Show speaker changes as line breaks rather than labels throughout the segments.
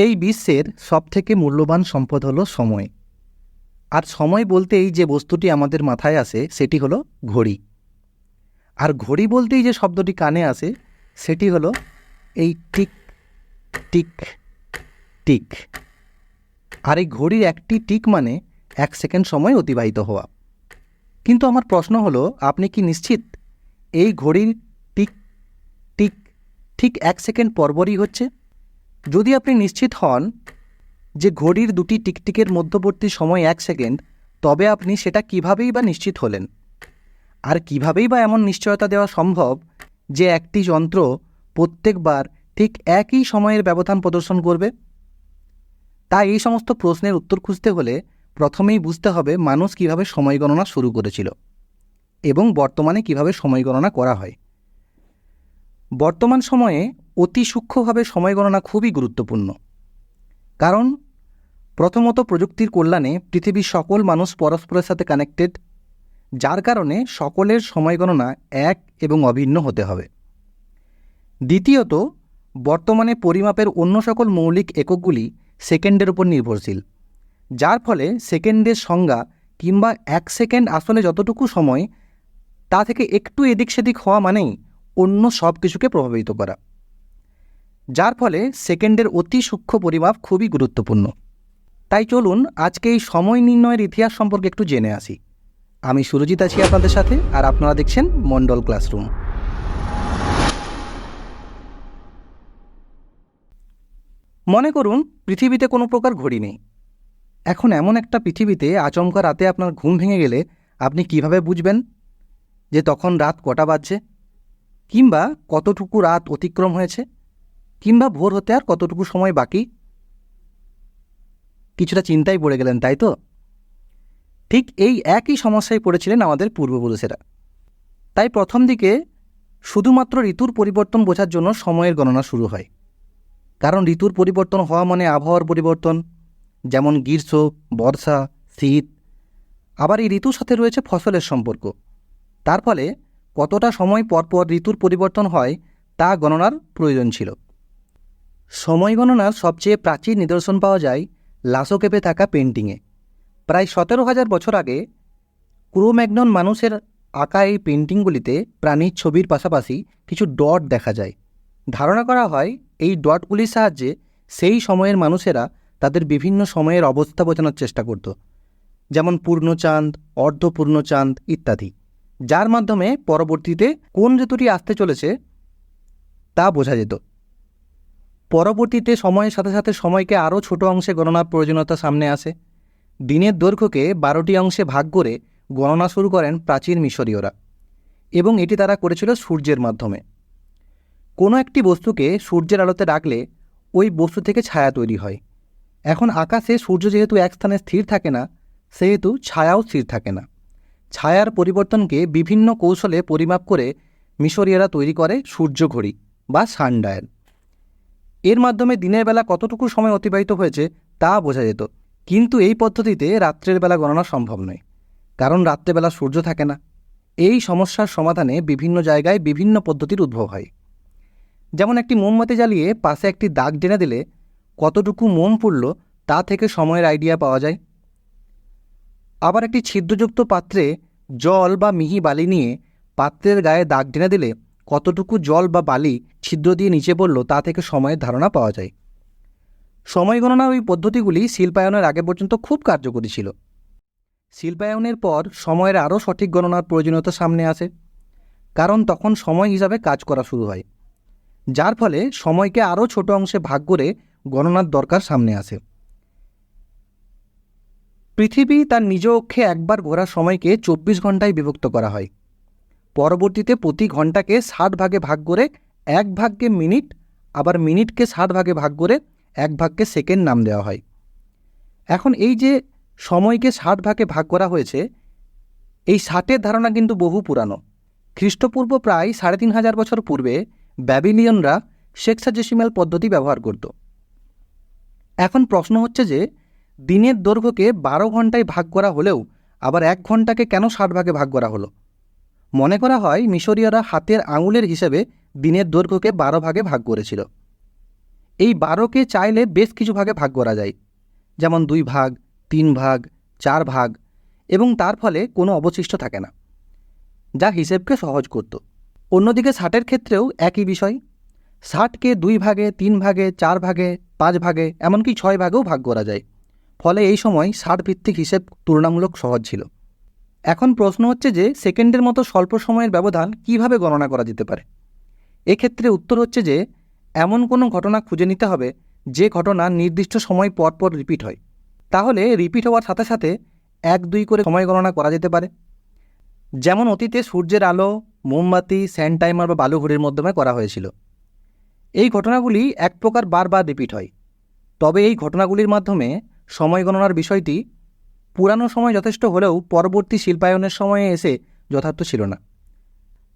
এই বিশ্বের সবথেকে মূল্যবান সম্পদ হলো সময়। আর সময় বলতেই যে বস্তুটি আমাদের মাথায় আসে সেটি হলো ঘড়ি। আর ঘড়ি বলতেই যে শব্দটি কানে আসে সেটি হলো এই টিক টিক টিক। আর এই ঘড়ির একটি টিক মানে 1 সেকেন্ড সময় অতিবাহিত হওয়া। কিন্তু আমার প্রশ্ন হলো, আপনি কি নিশ্চিত এই ঘড়ির টিক টিক ঠিক 1 সেকেন্ড পরপরই হচ্ছে? যদি আপনি নিশ্চিত হন যে ঘড়ির দুটি টিকটিকের মধ্যবর্তী সময় 1 সেকেন্ড, তবে আপনি সেটা কিভাবেই বা নিশ্চিত হলেন? আর কিভাবেই বা এমন নিশ্চয়তা দেওয়া সম্ভব যে একটি যন্ত্র প্রত্যেকবার ঠিক একই সময়ের ব্যবধান প্রদর্শন করবে? তাই এই সমস্ত প্রশ্নের উত্তর খুঁজতে হলে প্রথমেই বুঝতে হবে মানুষ কিভাবে সময় গণনা শুরু করেছিল এবং বর্তমানে কিভাবে সময় গণনা করা হয়। বর্তমান সময়ে অতি সূক্ষ্মভাবে সময় গণনা খুবই গুরুত্বপূর্ণ। কারণ প্রথমত প্রযুক্তির কল্যাণে পৃথিবীর সকল মানুষ পরস্পরের সাথে কানেক্টেড, যার কারণে সকলের সময় গণনা এক এবং অভিন্ন হতে হবে। দ্বিতীয়ত, বর্তমানে পরিমাপের অন্য সকল মৌলিক এককগুলি সেকেন্ডের উপর নির্ভরশীল, যার ফলে সেকেন্ডের সংজ্ঞা কিংবা 1 সেকেন্ড আসলে যতটুকু সময় তা থেকে একটু এদিক সেদিক হওয়া মানেই অন্য সব কিছুকে প্রভাবিত করা, যার ফলে সেকেন্ডের অতি সূক্ষ্ম পরিমাপ খুবই গুরুত্বপূর্ণ। তাই চলুন আজকে এই সময় নির্ণয়ের ইতিহাস সম্পর্কে একটু জেনে আসি। আমি সুরজিৎ আছি আপনাদের সাথে, আর আপনারা দেখছেন মণ্ডল ক্লাসরুম। মনে করুন পৃথিবীতে কোনো প্রকার ঘড়ি নেই। এখন এমন একটা পৃথিবীতে আচমকা রাতে আপনার ঘুম ভেঙে গেলে আপনি কিভাবে বুঝবেন যে তখন রাত কটা বাজছে, কিংবা কতটুকু রাত অতিক্রম হয়েছে, কিংবা ভোর হতে আর কতটুকু সময় বাকি? কিছুটা চিন্তায় পড়ে গেলেন, তাই তো? ঠিক এই একই সমস্যায় পড়েছিলেন আমাদের পূর্বপুরুষেরা। তাই প্রথম দিকে শুধুমাত্র ঋতুর পরিবর্তন বোঝার জন্য সময়ের গণনা শুরু হয়। কারণ ঋতুর পরিবর্তন হওয়া মানে আবহাওয়ার পরিবর্তন, যেমন গ্রীষ্ম, বর্ষা, শীত। আবার এই ঋতুর সাথে রয়েছে ফসলের সম্পর্ক। তার ফলে কতটা সময় পরপর ঋতুর পরিবর্তন হয় তা গণনার প্রয়োজন ছিল। সময় গণনার সবচেয়ে প্রাচীন নিদর্শন পাওয়া যায় লাসো কেপে থাকা পেন্টিংয়ে। প্রায় 17,000 বছর আগে ক্রো-ম্যাগনন মানুষের আঁকা এই পেন্টিংগুলিতে প্রাণীর ছবির পাশাপাশি কিছু ডট দেখা যায়। ধারণা করা হয় এই ডটগুলির সাহায্যে সেই সময়ের মানুষেরা তাদের বিভিন্ন সময়ের অবস্থা বোঝানোর চেষ্টা করত, যেমন পূর্ণচাঁদ, অর্ধপূর্ণচাঁদ ইত্যাদি, যার মাধ্যমে পরবর্তীতে কোন ঋতুটি আসতে চলেছে তা বোঝা যেত। পরবর্তীতে সময়ের সাথে সাথে সময়কে আরও ছোট অংশে গণনার প্রয়োজনীয়তা সামনে আসে। দিনের দৈর্ঘ্যকে 12টি অংশে ভাগ করে গণনা শুরু করেন প্রাচীন মিশরীয়রা, এবং এটি তারা করেছিল সূর্যের মাধ্যমে। কোনো একটি বস্তুকে সূর্যের আলোতে রাখলে ওই বস্তু থেকে ছায়া তৈরি হয়। এখন আকাশে সূর্য যেহেতু এক স্থানে স্থির থাকে না, সেহেতু ছায়াও স্থির থাকে না। ছায়ার পরিবর্তনকে বিভিন্ন কৌশলে পরিমাপ করে মিশরীয়রা তৈরি করে সূর্য ঘড়ি বা সানডায়াল। এর মাধ্যমে দিনের বেলা কতটুকু সময় অতিবাহিত হয়েছে তা বোঝা যেত। কিন্তু এই পদ্ধতিতে রাত্রের বেলা গণনা সম্ভব নয়, কারণ রাত্রেবেলা সূর্য থাকে না। এই সমস্যার সমাধানে বিভিন্ন জায়গায় বিভিন্ন পদ্ধতির উদ্ভব হয়। যেমন একটি মোমবাতি জ্বালিয়ে পাশে একটি দাগ টেনে দিলে কতটুকু মোম পুড়ল তা থেকে সময়ের আইডিয়া পাওয়া যায়। আবার একটি ছিদ্রযুক্ত পাত্রে জল বা মিহি বালি নিয়ে পাত্রের গায়ে দাগ টেনে দিলে কতটুকু জল বা বালি ছিদ্র দিয়ে নিচে পড়ল তা থেকে সময়ের ধারণা পাওয়া যায়। সময় গণনার ওই পদ্ধতিগুলি শিল্পায়নের আগে পর্যন্ত খুব কার্যকরী ছিল। শিল্পায়নের পর সময়ের আরও সঠিক গণনার প্রয়োজনীয়তা সামনে আসে, কারণ তখন সময় হিসাবে কাজ করা শুরু হয়, যার ফলে সময়কে আরও ছোট অংশে ভাগ করে গণনার দরকার সামনে আসে। পৃথিবী তার নিজ অক্ষে একবার ঘোরার সময়কে 24 ঘন্টায় বিভক্ত করা হয়। পরবর্তীতে প্রতি ঘন্টাকে 60 ভাগে ভাগ করে 1 ভাগকে মিনিট, আবার মিনিটকে 60 ভাগে ভাগ করে 1 ভাগকে সেকেন্ড নাম দেওয়া হয়। এখন এই যে সময়কে 60 ভাগে ভাগ করা হয়েছে, এই 60-এর ধারণা কিন্তু বহু পুরানো। খ্রিস্টপূর্ব প্রায় 3,500 বছর পূর্বে ব্যাবিলিয়নরা সেক্সাডেসিমাল পদ্ধতি ব্যবহার করত। এখন প্রশ্ন হচ্ছে যে দিনের দৈর্ঘ্যকে 12 ঘন্টায় ভাগ করা হলেও আবার 1 ঘন্টাকে কেন 60 ভাগে ভাগ করা হলো? মনে করা হয় মিশরীয়রা হাতের আঙুলের হিসেবে দিনের দৈর্ঘ্যকে 12 ভাগে ভাগ করেছিল। এই 12কে চাইলে বেশ কিছু ভাগে ভাগ করা যায়, যেমন 2 ভাগ, 3 ভাগ, 4 ভাগ, এবং তার ফলে কোনো অবশিষ্ট থাকে না, যা হিসেবকে সহজ করত। অন্যদিকে 60-এর ক্ষেত্রেও একই বিষয়। 60কে 2 ভাগে, 3 ভাগে, 4 ভাগে, 5 ভাগে, এমনকি 6 ভাগেও ভাগ করা যায়। ফলে এই সময় 60 ভিত্তিক হিসেব তুলনামূলক সহজ ছিল। এখন প্রশ্ন হচ্ছে যে সেকেন্ডের মতো স্বল্প সময়ের ব্যবধান কিভাবে গণনা করা যেতে পারে। এক্ষেত্রে উত্তর হচ্ছে যে এমন কোনো ঘটনা খুঁজে নিতে হবে যে ঘটনা নির্দিষ্ট সময় পর পর রিপিট হয়। তাহলে রিপিট হওয়ার সাথে সাথে 1-2 করে সময় গণনা করা যেতে পারে, যেমন অতীতে সূর্যের আলো, মোমবাতি, স্যান্ড টাইমার বা বালুঘড়ির মাধ্যমে করা হয়েছিল। এই ঘটনাগুলি এক প্রকার বারবার রিপিট হয়। তবে এই ঘটনাগুলির মাধ্যমে সময় গণনার বিষয়টি পুরানো সময় যথেষ্ট হলেও পরবর্তী শিল্পায়নের সময়ে এসে যথার্থ ছিল না।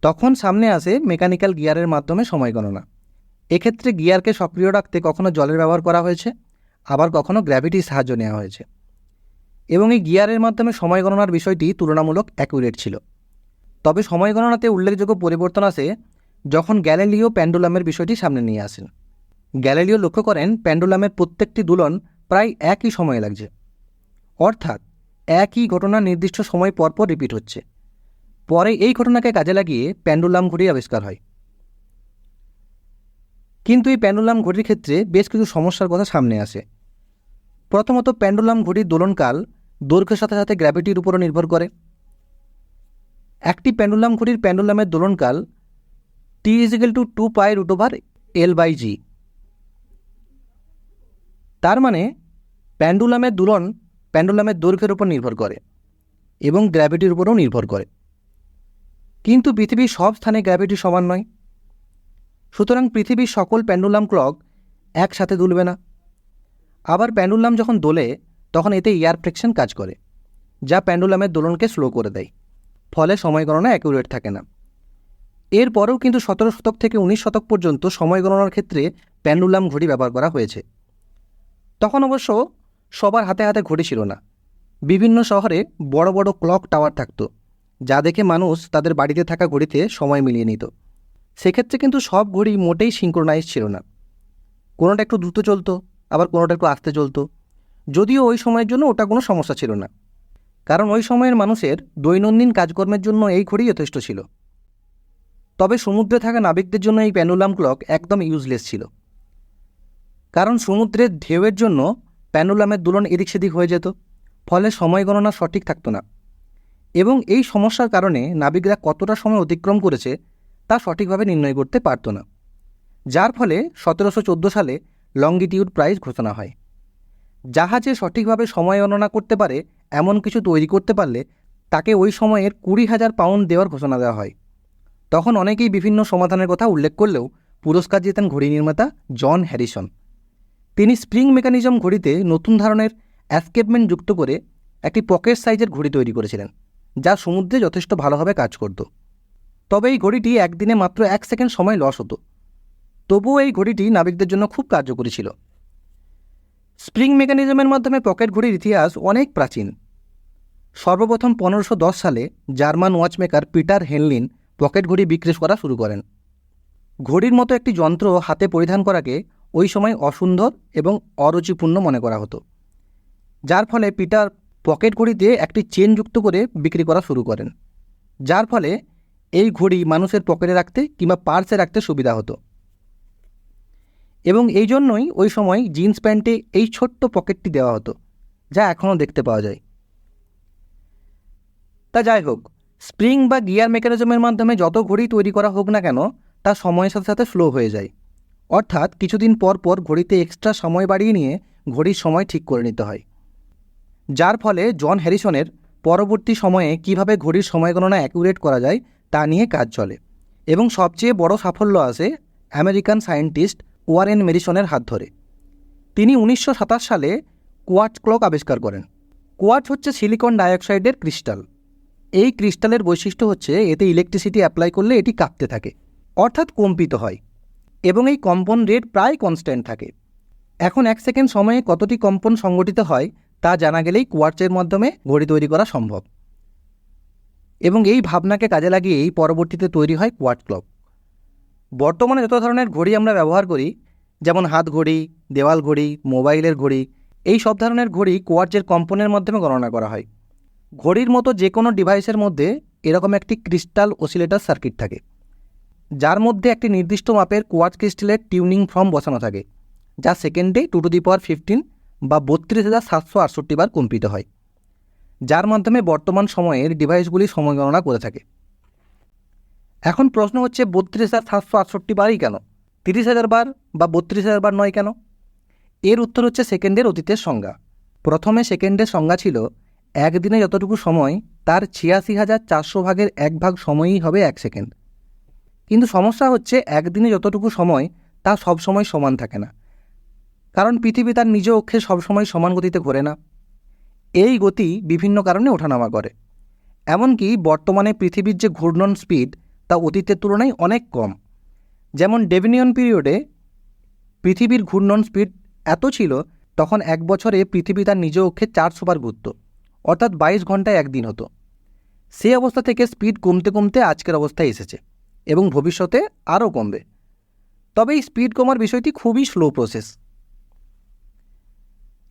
তখন সামনে আসে মেকানিক্যাল গিয়ারের মাধ্যমে সময় গণনা। এক্ষেত্রে গিয়ারকে সক্রিয় রাখতে কখনো জলের ব্যবহার করা হয়েছে, আবার কখনো গ্র্যাভিটির সাহায্য নেওয়া হয়েছে, এবং এই গিয়ারের মাধ্যমে সময় গণনার বিষয়টি তুলনামূলক অ্যাকুরেট ছিল। তবে সময় গণনাতে উল্লেখযোগ্য পরিবর্তন আসে যখন গ্যালিলিও পেন্ডুলামের বিষয়টি সামনে নিয়ে আসেন। গ্যালিলিও লক্ষ্য করেন পেন্ডুলামের প্রত্যেকটি দোলন প্রায় একই সময়ে লাগছে, অর্থাৎ একই ঘটনা নির্দিষ্ট সময় পরপর রিপিট হচ্ছে। পরে এই ঘটনাকে কাজে লাগিয়ে পেন্ডুলাম ঘড়ি আবিষ্কার হয়। কিন্তু এই পেন্ডুলাম ঘড়ির ক্ষেত্রে বেশ কিছু সমস্যার কথা সামনে আসে। প্রথমত, পেন্ডুলাম ঘড়ির দোলনকাল দৈর্ঘ্যের সাথে সাথে গ্র্যাভিটির উপরও নির্ভর করে। একটি পেন্ডুলাম ঘড়ির পেন্ডুলামের দোলনকাল T=2π√L/g। তার মানে পেন্ডুলামের দোলন পেন্ডুলামের দৈর্ঘ্যের উপর নির্ভর করে এবং গ্র্যাভিটির উপরও নির্ভর করে। কিন্তু পৃথিবীর সব স্থানে গ্র্যাভিটি সমান নয়, সুতরাং পৃথিবীর সকল পেন্ডুলাম ক্লক একসাথে দুলবে না। আবার পেন্ডুলাম যখন দোলে তখন এতে এয়ার ফ্রিকশন কাজ করে, যা পেন্ডুলামের দোলনকে স্লো করে দেয়। ফলে সময় গণনা অ্যাকুরেট থাকে না। এরপরেও কিন্তু 17 শতক থেকে 19 শতক পর্যন্ত সময় গণনার ক্ষেত্রে পেন্ডুলাম ঘড়ি ব্যবহার করা হয়েছে। তখন অবশ্য সবার হাতে হাতে ঘড়ি ছিল না। বিভিন্ন শহরে বড় বড় ক্লক টাওয়ার থাকত, যা দেখে মানুষ তাদের বাড়িতে থাকা ঘড়িতে সময় মিলিয়ে নিত। সেক্ষেত্রে কিন্তু সব ঘড়ি মোটেই সিঙ্ক্রোনাইজ ছিল না। কোনোটা একটু দ্রুত চলতো, আবার কোনোটা একটু আস্তে চলতো। যদিও ওই সময়ের জন্য ওটা কোনো সমস্যা ছিল না, কারণ ওই সময়ের মানুষের দৈনন্দিন কাজকর্মের জন্য এই ঘড়ি যথেষ্ট ছিল। তবে সমুদ্রে থাকা নাবিকদের জন্য এই পেন্ডুলাম ক্লক একদম ইউজলেস ছিল, কারণ সমুদ্রের ঢেউয়ের জন্য পেন্ডুলামের দোলন এদিক সেদিক হয়ে যেত। ফলে সময় গণনা সঠিক থাকতো না, এবং এই সমস্যার কারণে নাবিকরা কতটা সময় অতিক্রম করেছে তা সঠিকভাবে নির্ণয় করতে পারত না। যার ফলে 1714 সালে লঙ্গিটিউড প্রাইজ ঘোষণা হয়। জাহাজে সঠিকভাবে সময় গণনা করতে পারে এমন কিছু তৈরি করতে পারলে তাকে ওই সময়ের 20,000 পাউন্ড দেওয়ার ঘোষণা দেওয়া হয়। তখন অনেকেই বিভিন্ন সমাধানের কথা উল্লেখ করলেও পুরস্কার জেতেন ঘড়ি নির্মাতা জন হ্যারিসন। তিনি স্প্রিং মেকানিজম ঘড়িতে নতুন ধরনের অ্যাসকেপমেন্ট যুক্ত করে একটি পকেট সাইজের ঘড়ি তৈরি করেছিলেন, যা সমুদ্রে যথেষ্ট ভালোভাবে কাজ করত। তবে এই ঘড়িটি একদিনে মাত্র 1 সেকেন্ড সময় লস হতো। তবুও এই ঘড়িটি নাবিকদের জন্য খুব কার্যকরী ছিল। স্প্রিং মেকানিজমের মাধ্যমে পকেট ঘড়ির ইতিহাস অনেক প্রাচীন। সর্বপ্রথম 1510 সালে জার্মান ওয়াচমেকার পিটার হেনলিন পকেট ঘড়ি বিক্রি করা শুরু করেন। ঘড়ির মতো একটি যন্ত্র হাতে পরিধান করাকে ওই সময় অসুন্দর এবং অরুচিপূর্ণ মনে করা হতো, যার ফলে পিটার পকেট ঘড়িতে একটি চেন যুক্ত করে বিক্রি করা শুরু করেন, যার ফলে এই ঘড়ি মানুষের পকেটে রাখতে কিংবা পার্সে রাখতে সুবিধা হতো। এবং এই জন্যই ওই সময় জিন্স প্যান্টে এই ছোট্ট পকেটটি দেওয়া হতো, যা এখনও দেখতে পাওয়া যায়। তা যাই হোক, স্প্রিং বা গিয়ার মেকানিজমের মাধ্যমে যত ঘড়ি তৈরি করা হোক না কেন তা সময়ের সাথে সাথে স্লো হয়ে যায়। অর্থাৎ কিছুদিন পর পর ঘড়িতে এক্সট্রা সময় বাড়িয়ে নিয়ে ঘড়ির সময় ঠিক করে নিতে হয়। যার ফলে জন হ্যারিসনের পরবর্তী সময়ে কিভাবে ঘড়ির সময় গণনা অ্যাকুরেট করা যায় তা নিয়ে কাজ চলে, এবং সবচেয়ে বড় সাফল্য আসে আমেরিকান সায়েন্টিস্ট ওয়ারেন মেডিসনের হাত ধরে। তিনি 1927 সালে কোয়ার্টজ ক্লক আবিষ্কার করেন। কোয়ার্টজ হচ্ছে সিলিকন ডাইঅক্সাইডের ক্রিস্টাল। এই ক্রিস্টালের বৈশিষ্ট্য হচ্ছে এতে ইলেকট্রিসিটি অ্যাপ্লাই করলে এটি কাঁপতে থাকে, অর্থাৎ কম্পিত হয়, এবং এই কম্পন রেট প্রায় কনস্ট্যান্ট থাকে। এখন 1 সেকেন্ড সময়ে কতটি কম্পন সংঘটিত হয় তা জানা গেলেই কোয়ার্টজের মাধ্যমে ঘড়ি তৈরি করা সম্ভব, এবং এই ভাবনাকে কাজে লাগিয়েই পরবর্তীতে তৈরি হয় কোয়ার্টজ ক্লক। বর্তমানে যত ধরনের ঘড়ি আমরা ব্যবহার করি যেমন হাত ঘড়ি, দেওয়াল ঘড়ি, মোবাইলের ঘড়ি, এই সব ধরনের ঘড়ি কোয়ার্টজের কম্পনের মাধ্যমে গণনা করা হয়। ঘড়ির মতো যে কোনো ডিভাইসের মধ্যে এরকম একটি ক্রিস্টাল অসিলেটর সার্কিট থাকে, যার মধ্যে একটি নির্দিষ্ট মাপের কোয়ার্টজ ক্রিস্টালের টিউনিং ফর্ম বসানো থাকে, যা সেকেন্ডে 2^15 বা 32,768 বার কম্পিত হয়, যার মাধ্যমে বর্তমান সময়ের ডিভাইসগুলি সময় গণনা করে থাকে। এখন প্রশ্ন হচ্ছে 32,768 বারই কেন, 30,000 বার বা 32,000 বার নয় কেন? এর উত্তর হচ্ছে সেকেন্ডের অতীতের সংজ্ঞা। প্রথমে সেকেন্ডের সংজ্ঞা ছিল একদিনে যতটুকু সময় তার 86,400 ভাগের 1 ভাগ সময়ই হবে 1 সেকেন্ড। কিন্তু সমস্যা হচ্ছে একদিনে যতটুকু সময় তা সবসময় সমান থাকে না, কারণ পৃথিবী তার নিজ অক্ষে সবসময় সমান গতিতে ঘোরে না। এই গতি বিভিন্ন কারণে ওঠানামা করে। এমনকি বর্তমানে পৃথিবীর যে ঘূর্ণন স্পিড তা অতীতের তুলনায় অনেক কম। যেমন ডেভিনিয়ন পিরিয়ডে পৃথিবীর ঘূর্ণন স্পিড এত ছিল, তখন 1 বছরে পৃথিবী তার নিজ অক্ষে 400 বার ঘুরত, অর্থাৎ 22 ঘন্টায় একদিন হতো। সেই অবস্থা থেকে স্পিড কমতে কমতে আজকের অবস্থায় এসেছে এবং ভবিষ্যতে আরও কমবে। তবে এই স্পিড কমার বিষয়টি খুবই স্লো প্রসেস।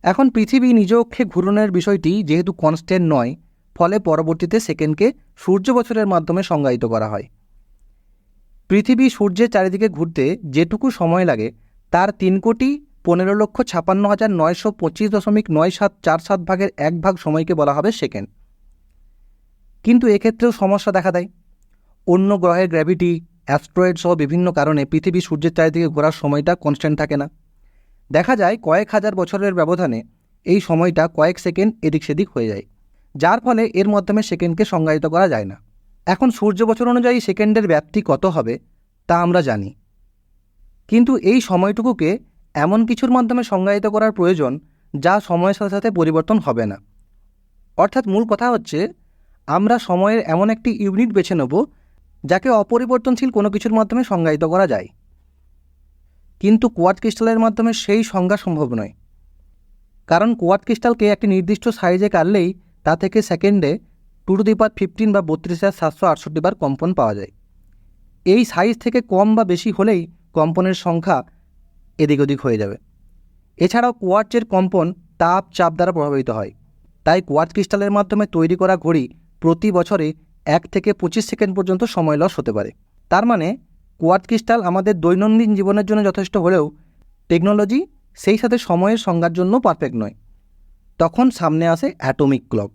এখন পৃথিবী নিজ অক্ষে ঘূর্ণনের বিষয়টি যেহেতু কনস্ট্যান্ট নয়, ফলে পরবর্তীতে সেকেন্ডকে সূর্য বছরের মাধ্যমে সংজ্ঞায়িত করা হয়। পৃথিবী সূর্যের চারিদিকে ঘুরতে যেটুকু সময় লাগে তার 3,15,56,925.9747 ভাগের 1 ভাগ সময়কে বলা হবে সেকেন্ড। কিন্তু এক্ষেত্রেও সমস্যা দেখা দেয়। অন্য গ্রহের গ্র্যাভিটি, অ্যাস্ট্রয়েড সহ বিভিন্ন কারণে পৃথিবী সূর্যের চারিদিকে ঘোরার সময়টা কনস্ট্যান্ট থাকে না। দেখা যায় কয়েক হাজার বছরের ব্যবধানে এই সময়টা কয়েক সেকেন্ড এদিক সেদিক হয়ে যায়, যার ফলে এর মাধ্যমে সেকেন্ডকে সংজ্ঞায়িত করা যায় না। এখন সূর্য বছর অনুযায়ী সেকেন্ডের ব্যাপ্তি কত হবে তা আমরা জানি, কিন্তু এই সময়টুকুকে এমন কিছুর মাধ্যমে সংজ্ঞায়িত করার প্রয়োজন যা সময়ের সাথে সাথে পরিবর্তন হবে না। অর্থাৎ মূল কথা হচ্ছে আমরা সময়ের এমন একটি ইউনিট বেছে নেব যাকে অপরিবর্তনশীল কোনো কিছুর মাধ্যমে সংজ্ঞায়িত করা যায়। কিন্তু কোয়ার্টজ ক্রিস্টালের মাধ্যমে সেই সংজ্ঞা সম্ভব নয়, কারণ কোয়ার্টজ ক্রিস্টালকে একটি নির্দিষ্ট সাইজে কাটলেই তা থেকে সেকেন্ডে 2^15 বা 32,768 বার কম্পন পাওয়া যায়। এই সাইজ থেকে কম বা বেশি হলেই কম্পনের সংখ্যা এদিক ওদিক হয়ে যাবে। এছাড়াও কোয়ার্টজের কম্পন তাপ, চাপ দ্বারা প্রভাবিত হয়। তাই কোয়ার্টজ ক্রিস্টালের মাধ্যমে তৈরি করা ঘড়ি প্রতি বছরে 1 থেকে 25 সেকেন্ড পর্যন্ত সময় লস হতে পারে। তার মানে কোয়ার্টজ ক্রিস্টাল আমাদের দৈনন্দিন জীবনের জন্য যথেষ্ট হলেও টেকনোলজি সেই সাথে সময়ের সংজ্ঞার জন্য পারফেক্ট নয়। তখন সামনে আসে অ্যাটমিক ক্লক।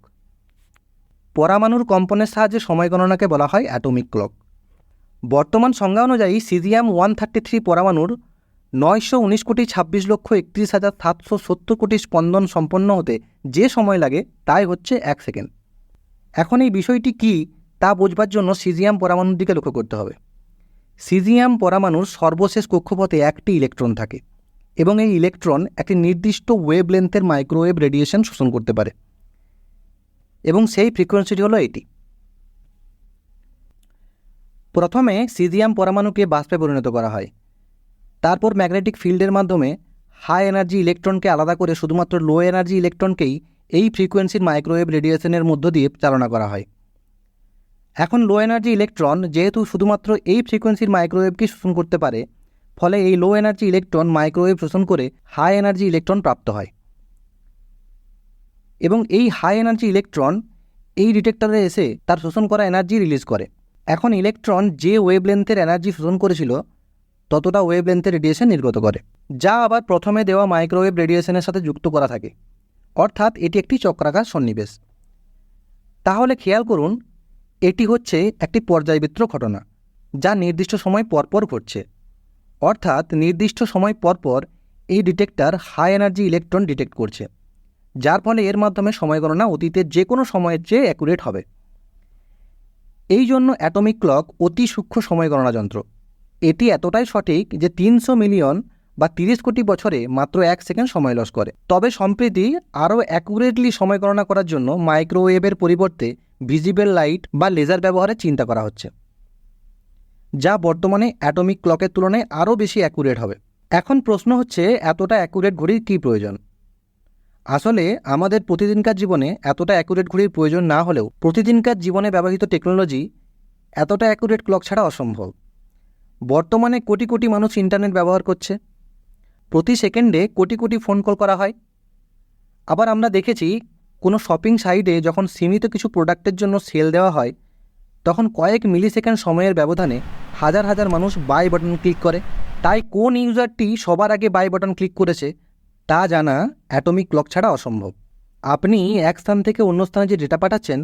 পরমাণুর কম্পনের সাহায্যে সময় গণনাকে বলা হয় অ্যাটমিক ক্লক। বর্তমান সংজ্ঞা অনুযায়ী সিজিয়াম-133 পরমাণুর 919,26,31,770 কোটি স্পন্দন সম্পন্ন হতে যে সময় লাগে তাই হচ্ছে 1 সেকেন্ড। এখন এই বিষয়টি কী তা বোঝবার জন্য সিজিয়াম পরমাণুর দিকে লক্ষ্য করতে হবে। সিজিয়াম পরমাণুর সর্বশেষ কক্ষপথে একটি ইলেকট্রন থাকে এবং এই ইলেকট্রন একটি নির্দিষ্ট ওয়েভলেন্থের মাইক্রোওয়েভ রেডিয়েশন শোষণ করতে পারে এবং সেই ফ্রিকোয়েন্সিটি হলো এটি। প্রথমে সিজিয়াম পরমাণুকে বাষ্পে পরিণত করা হয়, তারপর ম্যাগনেটিক ফিল্ডের মাধ্যমে হাই এনার্জি ইলেকট্রনকে আলাদা করে শুধুমাত্র লো এনার্জি ইলেকট্রনকেই এই ফ্রিকোয়েন্সির মাইক্রোওয়েভ রেডিয়েশনের মধ্য দিয়ে চালনা করা হয়। এখন লো এনার্জি ইলেকট্রন যেহেতু শুধুমাত্র এই ফ্রিকোয়েন্সির মাইক্রোওয়েভকে শোষণ করতে পারে, ফলে এই লো এনার্জি ইলেকট্রন মাইক্রোওয়েভ শোষণ করে হাই এনার্জি ইলেকট্রন প্রাপ্ত হয় এবং এই হাই এনার্জি ইলেকট্রন এই ডিটেক্টরে এসে তার শোষণ করা এনার্জি রিলিজ করে। এখন ইলেকট্রন যে ওয়েভলেন্থের এনার্জি শোষণ করেছিল ততটা ওয়েভলেন্থের রেডিয়েশন নির্গত করে, যা আবার প্রথমে দেওয়া মাইক্রোওয়েভ রেডিয়েশনের সাথে যুক্ত করা থাকে, অর্থাৎ এটি একটি চক্রাকার সন্নিবেশ। তাহলে খেয়াল করুন, এটি হচ্ছে একটি পর্যায়বৃত্ত ঘটনা যা নির্দিষ্ট সময় পরপর ঘটছে, অর্থাৎ নির্দিষ্ট সময় পরপর এই detector high energy electron detect করছে, যার ফলে এর মাধ্যমে সময় গণনা অতীতের যে কোনো সময়ের চেয়ে অ্যাকুরেট হবে। এই জন্য অ্যাটমিক ক্লক অতি সূক্ষ্ম সময় গণনা যন্ত্র। এটি এতটাই সঠিক যে 300 মিলিয়ন বা 30 কোটি বছরে মাত্র 1 সেকেন্ড সময় লস করে। তবে সম্প্রতি আরও অ্যাকুরেটলি সময় গণনা করার জন্য মাইক্রোওয়েভের পরিবর্তে ভিজিবল লাইট বা লেজার ব্যবহারের চিন্তা করা হচ্ছে, যা বর্তমানে অ্যাটমিক ক্লকের তুলনায় আরও বেশি অ্যাকুরেট হবে। এখন প্রশ্ন হচ্ছে, এতটা অ্যাকুরেট ঘড়ির কী প্রয়োজন? আসলে আমাদের প্রতিদিনকার জীবনে এতটা অ্যাকুরেট ঘড়ির প্রয়োজন না হলেও প্রতিদিনকার জীবনে ব্যবহৃত টেকনোলজি এতটা অ্যাকুরেট ক্লক ছাড়া অসম্ভব। বর্তমানে কোটি কোটি মানুষ ইন্টারনেট ব্যবহার করছে, প্রতি সেকেন্ডে কোটি কোটি ফোন কল করা হয়। আবার আমরা দেখেছি কোনো শপিং সাইটে যখন সীমিত কিছু প্রোডাক্টের জন্য সেল দেওয়া হয়, তখন কয়েক মিলি সেকেন্ড সময়ের ব্যবধানে হাজার হাজার মানুষ বাই বাটন ক্লিক করে। তাই কোন ইউজারটি সবার আগে বাই বাটন ক্লিক করেছে তা জানা অ্যাটমিক ক্লক ছাড়া অসম্ভব। আপনি এক স্থান থেকে অন্য স্থানে যে ডেটা পাঠাচ্ছেন,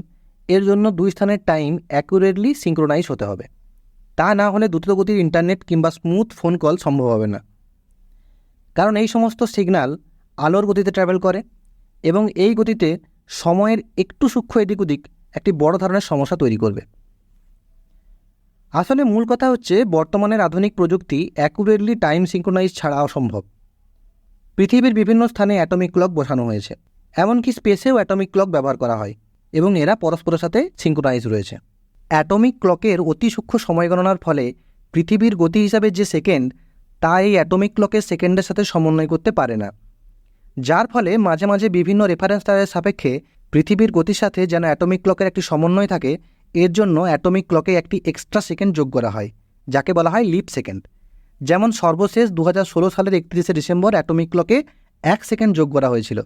এর জন্য দুই স্থানের টাইম অ্যাকুরেটলি সিঙ্ক্রোনাইজ হতে হবে। তা না হলে দ্রুতগতির ইন্টারনেট কিংবা স্মুথ ফোন কল সম্ভব হবে না। কারণ এই সমস্ত সিগন্যাল আলোর গতিতে ট্রাভেল করে এবং এই গতিতে সময়ের একটু সূক্ষ্ম এদিক ওদিক একটি বড় ধরনের সমস্যা তৈরি করবে। আসলে মূল কথা হচ্ছে, বর্তমানের আধুনিক প্রযুক্তি অ্যাকুরেটলি টাইম সিঙ্ক্রোনাইজ ছাড়া অসম্ভব। পৃথিবীর বিভিন্ন স্থানে অ্যাটমিক ক্লক বসানো হয়েছে, এমনকি স্পেসেও অ্যাটমিক ক্লক ব্যবহার করা হয় এবং এরা পরস্পরের সাথে সিঙ্ক্রোনাইজ রয়েছে। অ্যাটমিক ক্লকের অতি সূক্ষ্ম সময় গণনার ফলে পৃথিবীর গতি হিসাবে যে সেকেন্ড, তা এই অ্যাটমিক ক্লকের সেকেন্ডের সাথে সমন্বয় করতে পারে না, যার ফলে মাঝে মাঝে বিভিন্ন রেফারেন্স তারের সাপেক্ষে পৃথিবীর গতির সাথে যেন অ্যাটমিক ক্লকের একটি সমন্বয় থাকে। এর জন্য অ্যাটমিক ক্লকে একটি এক্সট্রা সেকেন্ড যোগ করা হয়, যাকে বলা হয় লিপ সেকেন্ড। যেমন সর্বশেষ 2016 সালের 31শে ডিসেম্বর অ্যাটমিক ক্লকে 1 সেকেন্ড যোগ করা হয়েছিল।